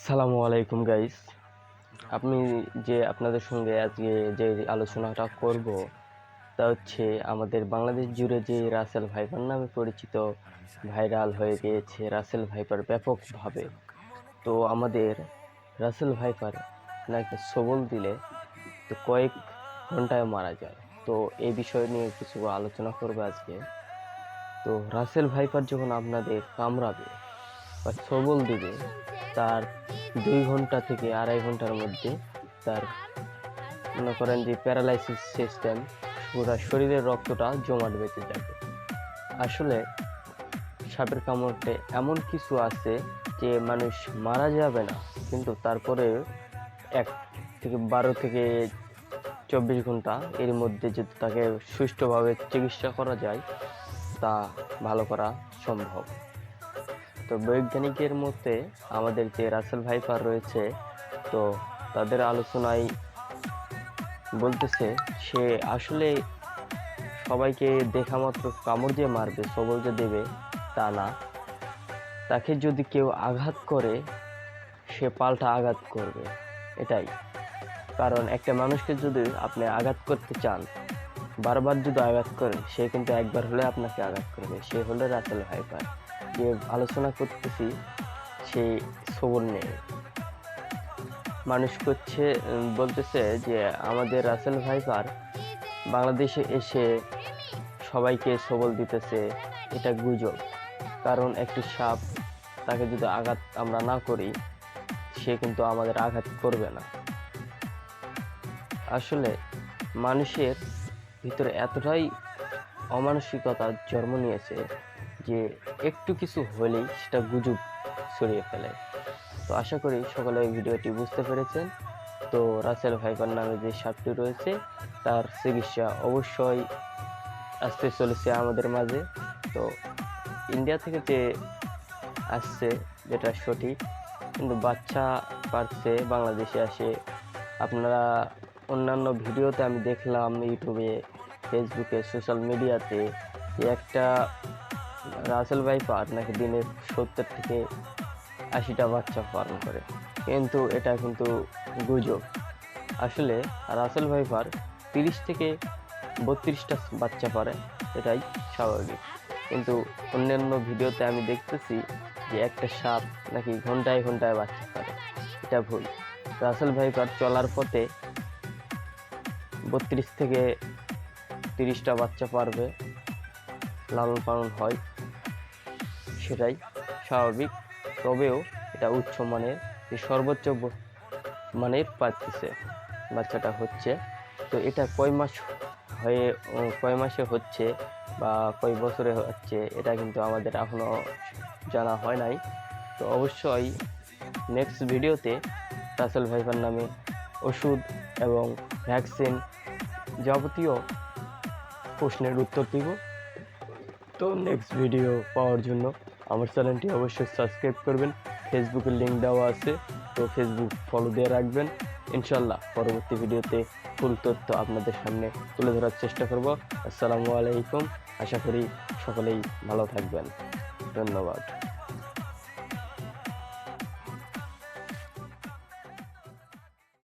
আসসালামু আলাইকুম গাইস। আমি আপনাদের সঙ্গে আজকে যে আলোচনাটা করব তা হচ্ছে আমাদের বাংলাদেশ জুড়ে যে রাসেল ভাইপার নামে পরিচিত ভাইরাল হয়ে গিয়েছে রাসেল ভাইপার ব্যাপকভাবে। তো আমাদের রাসেল ভাইপার নাকি সবল দিলে তো কয়েক ঘন্টায় মারা যায়। তো এই বিষয় নিয়ে কিছু আলোচনা করবো আজকে। তো রাসেল ভাইপার যখন আপনাদের কামড়াবে বা সবল দিবে, তার 2 ঘন্টা থেকে 2.5 ঘন্টার মধ্যে তার মনে করেন যে প্যারালাইসিস সিস্টেম, পুরো শরীরের রক্তটা জমাট বেঁধে যাবে। আসলে সাপের কামড়ে এমন কিছু আছে যে মানুষ মারা যাবে না, কিন্তু তারপরে 1 থেকে 12 থেকে 24 ঘন্টা এর মধ্যে যদি তাকে সুষ্ঠুভাবে চিকিৎসা করা যায় তা ভালো করা সম্ভব। তো বৈজ্ঞানিকের মতে আমাদের যে রাসেল ভাইপার রয়েছে, তো তাদের আলোচনায় বলতেছে সে আসলে সবাইকে দেখা মাত্র কামড় দিয়ে মারবে, সবল যে দেবে তা না। তাকে যদি কেউ আঘাত করে সে পাল্টা আঘাত করবে, এটাই। কারণ একটা মানুষকে যদি আপনি আঘাত করতে চান, বারবার যদি আঘাত করেন, সে কিন্তু একবার হলে আপনাকে আঘাত করবে। সে হলো রাসেল ভাইপার। যে আলোচনা করতেছি সে সবল নেই, মানুষ করছে বলতেছে যে আমাদের রাসেল ভাইপার বাংলাদেশে এসে সবাইকে সবল দিতেছে। এটা গুজব। কারণ একটি সাপ, তাকে যদি আঘাত আমরা না করি, সে কিন্তু আমাদের আঘাত করবে না। আসলে মানুষের ভিতরে এতটাই অমানসিকতা জন্ম নিয়েছে যে একটু কিছু হলেই সেটা গুজব ছড়িয়ে ফেলে। তো আশা করি সকলে এই ভিডিওটি বুঝতে পেরেছেন। তো রাসেল ভাইপার নামে যে সাপটি রয়েছে তার চিকিৎসা অবশ্যই আসতে চলেছে আমাদের মাঝে। তো ইন্ডিয়া থেকে যে আসছে যেটা সঠিক, কিন্তু বাচ্চা পারছে বাংলাদেশে আসে। আপনারা অন্যান্য ভিডিওতে আমি দেখলাম ইউটিউবে, ফেসবুকে, সোশ্যাল মিডিয়াতে যে একটা রাসেল ভাইপার নাকি দিনে 70 থেকে 80টা বাচ্চা পালন করে, কিন্তু এটা কিন্তু গুজব। আসলে রাসেল ভাইপার 30 থেকে 32টা বাচ্চা পারে, এটাই স্বাভাবিক। কিন্তু অন্যান্য ভিডিওতে আমি দেখতেছি যে একটা সাপ নাকি ঘন্টায় ঘন্টায় বাচ্চা পারে, এটা ভুল। রাসেল ভাইপার চলার পথে 32 থেকে 30টা বাচ্চা পারবে, লালন পালন হয়, সেটাই স্বাভাবিক। তবেও এটা উচ্চ মানের, যে সর্বোচ্চ মানের পাচ্ছে বাচ্চাটা হচ্ছে। তো এটা কয় মাসে হচ্ছে বা কয় বছরে হচ্ছে, এটা কিন্তু আমাদের এখনো জানা হয় নাই। তো অবশ্যই নেক্সট ভিডিওতে রাসেল ভাইপার নামে ওষুধ এবং ভ্যাকসিন যাবতীয় প্রশ্নের উত্তর দিব। তো নেক্সট ভিডিও পাওয়ার জন্য আমার চ্যানেলটি অবশ্যই সাবস্ক্রাইব করবেন। ফেসবুকের লিঙ্ক দেওয়া আছে, তো ফেসবুক ফলো দিয়ে রাখবেন। ইনশাল্লাহ পরবর্তী ভিডিওতে ফুল তথ্য আপনাদের সামনে তুলে ধরার চেষ্টা করব। আসসালামু আলাইকুম। আশা করি সকলেই ভালো থাকবেন। ধন্যবাদ।